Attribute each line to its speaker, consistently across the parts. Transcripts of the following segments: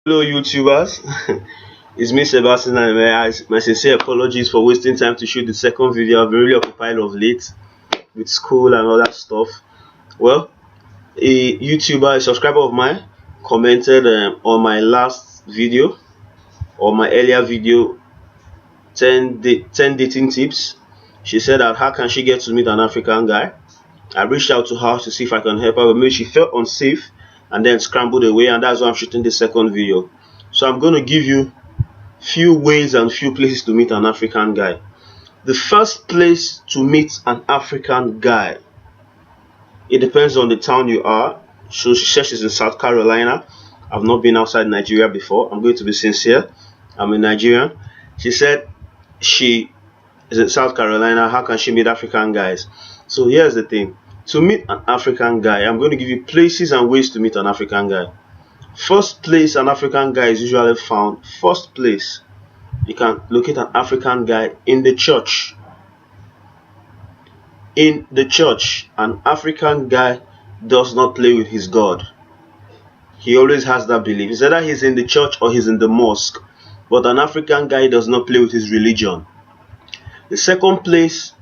Speaker 1: Hello, YouTubers. It's me, Sebastian, and my sincere apologies for wasting time to shoot the second video. I've been really occupied of late with school and all that stuff. Well, a YouTuber, a subscriber of mine, commented on my last video or my earlier video, 10 dating tips. She said that how can she get to meet an African guy? I reached out to her to see if I can help her, but maybe she felt unsafe and then scrambled away, and that's why I'm shooting the second video. So I'm going to give you few ways and few places to meet an African guy. The first place to meet an African guy, it depends on the town you are. So she says she's in South Carolina. I've not been outside Nigeria before. I'm going to be sincere. I'm a Nigerian. She said she is in South Carolina. How can she meet African guys? So here's the thing. To meet an African guy, I'm going to give you places and ways to meet an African guy. First place an African guy is usually found. First place, you can locate an African guy in the church. In the church, an African guy does not play with his God. He always has that belief. It's either he's in the church or he's in the mosque. But an African guy does not play with his religion. The second place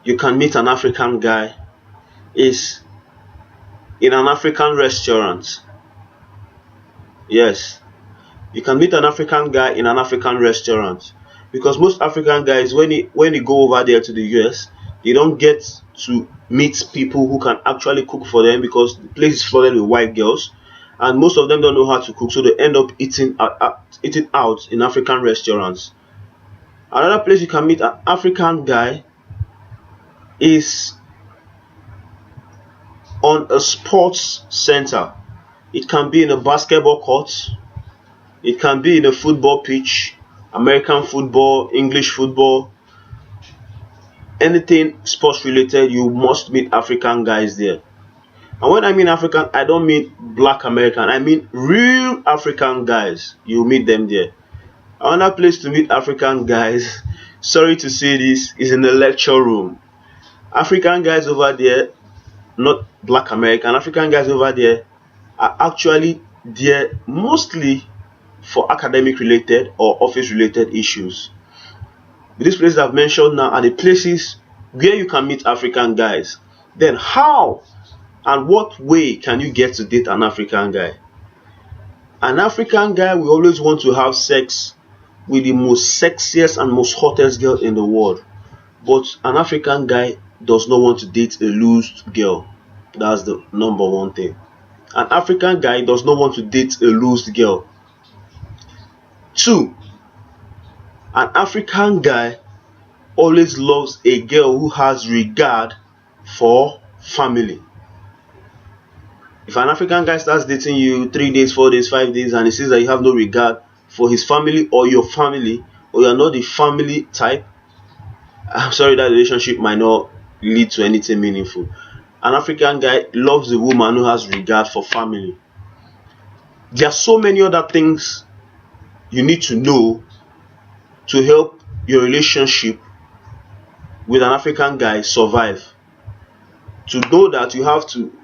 Speaker 1: you can meet an African guy is in an African restaurant. Yes, you can meet an African guy in an African restaurant, because most African guys, when they go over there to the US, they don't get to meet people who can actually cook for them, because the place is flooded with white girls, and most of them don't know how to cook, so they end up eating out in African restaurants. Another place you can meet an African guy is on a sports center. It can be in a basketball court, it can be in a football pitch, American football, English football, anything sports related. You must meet African guys there. And when I mean African, I don't mean black American, I mean real African guys. You meet them there. Another place to meet African guys, sorry to say this, is in the lecture room. African guys over there, not black American, African guys over there are actually there mostly for academic related or office related issues. These places I've mentioned now are the places where you can meet African guys. Then how and what way can you get to date an African guy? An African guy will always want to have sex with the most sexiest and most hottest girl in the world, but an African guy does not want to date a loose girl. That's the number one thing. An African guy does not want to date a loose girl. 2, an African guy always loves a girl who has regard for family. If an African guy starts dating you 3 days, 4 days, 5 days, and he sees that you have no regard for his family or your family, or you are not the family type, I'm sorry, that relationship might not lead to anything meaningful. An African guy loves a woman who has regard for family. There are so many other things you need to know to help your relationship with an African guy survive. To know that, you have to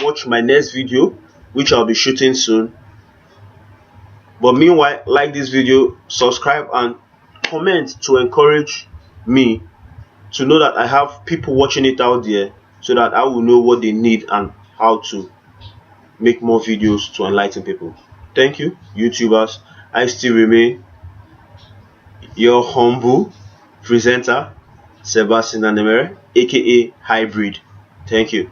Speaker 1: watch my next video, which I'll be shooting soon. But meanwhile, like this video, subscribe and comment to encourage me to know that I have people watching it out there, so that I will know what they need and how to make more videos to enlighten people. Thank you, YouTubers. I still remain your humble presenter, Sebastian Nanemere, aka Hybrid. Thank you.